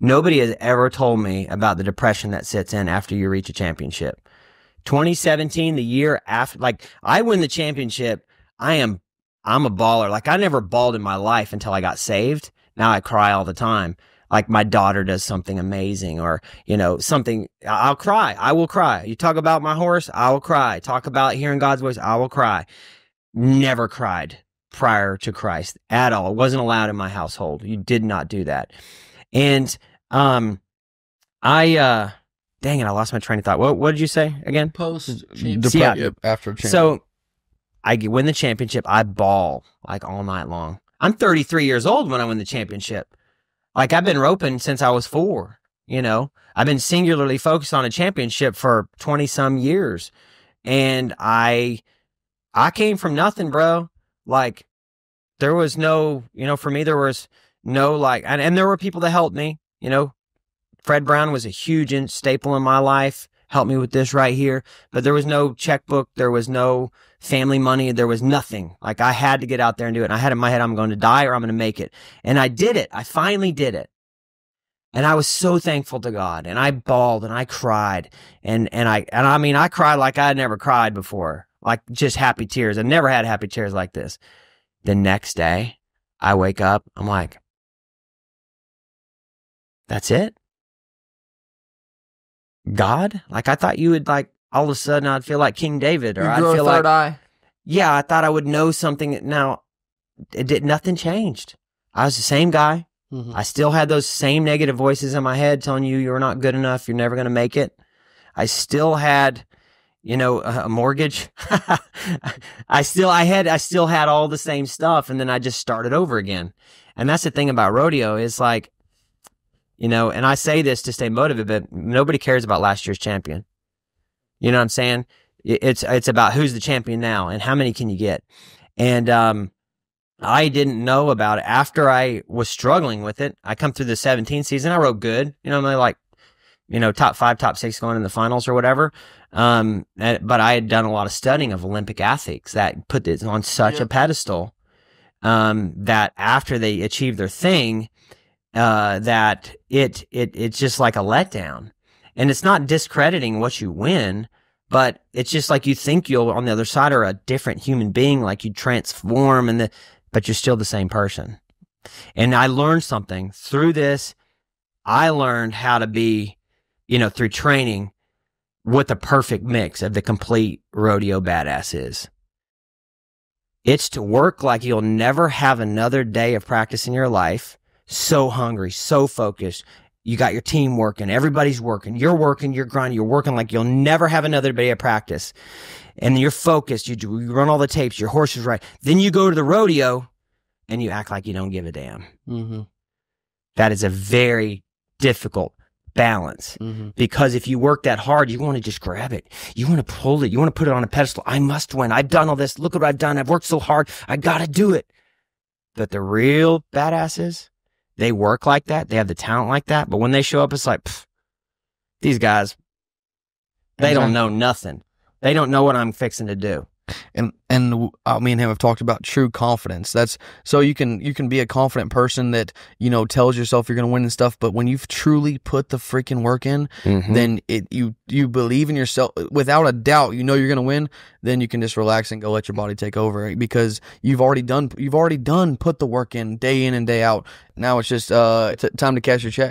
Nobody has ever told me about the depression that sits in after you reach a championship. 2017, the year after, like, I win the championship, I'm a baller. Like, I never bawled in my life until I got saved. Now I cry all the time. Like, my daughter does something amazing, or, you know, something, I'll cry. I will cry. You talk about my horse, I will cry. Talk about hearing God's voice, I will cry. Never cried prior to Christ at all. It wasn't allowed in my household. You did not do that. And dang it, I lost my train of thought. What did you say again? Post After championship. So I win the championship. I bawl like all night long. I'm 33 years old when I win the championship. Like, I've been roping since I was 4. You know, I've been singularly focused on a championship for 20 some years, and I came from nothing, bro. Like, there was no, you know, for me there was no, like, and there were people that helped me. You know, Fred Brown was a huge staple in my life, helped me with this right here. But there was no checkbook. There was no family money. There was nothing. Like, I had to get out there and do it. And I had in my head, I'm going to die or I'm going to make it. And I did it. I finally did it. And I was so thankful to God. And I bawled and I cried. And I mean, I cried like I had never cried before. Like, just happy tears. I never had happy tears like this. The next day, I wake up. I'm like, that's it? God? Like, I thought you would, like, all of a sudden I'd feel like King David, or I'd feel like, eye. yeah, I thought I would know something. Now, nothing changed. I was the same guy. Mm-hmm. I still had those same negative voices in my head telling you you're not good enough, you're never going to make it. I still had, you know, a mortgage. I still had all the same stuff, and then I just started over again. And that's the thing about rodeo is, like, you know, and I say this to stay motivated, but nobody cares about last year's champion. You know what I'm saying? It's about who's the champion now and how many can you get. And I didn't know about it after I was struggling with it. I come through the 17 season, I rode good. You know, I'm like, you know, top 5, top 6 going in the finals or whatever. But I had done a lot of studying of Olympic athletes that put this on such a pedestal that after they achieve their thing, that it's just like a letdown. And it's not discrediting what you win, but it's just like you think you'll on the other side are a different human being, like you transform but you're still the same person. And I learned something through this. I learned how to be, you know, through training, what the perfect mix of the complete rodeo badass is. It's to work like you'll never have another day of practice in your life. So hungry, so focused. You got your team working. Everybody's working. You're grinding. You're working like you'll never have another day of practice. And you're focused. You run all the tapes. Your horse is right. Then you go to the rodeo and you act like you don't give a damn. Mm-hmm. That is a very difficult balance, because if you work that hard, you want to just grab it. You want to pull it. You want to put it on a pedestal. I must win. I've done all this. Look what I've done. I've worked so hard. I got to do it. But the real badasses, they work like that. They have the talent like that. But when they show up, it's like, these guys, they don't know nothing. They don't know what I'm fixing to do. And me and him have talked about true confidence. That's so you can be a confident person that, you know, tells yourself you're going to win and stuff. But when you've truly put the freaking work in, then you believe in yourself without a doubt. You know you're going to win. Then you can just relax and go let your body take over, because you've already done put the work in day and day out. Now it's just time to cash your check.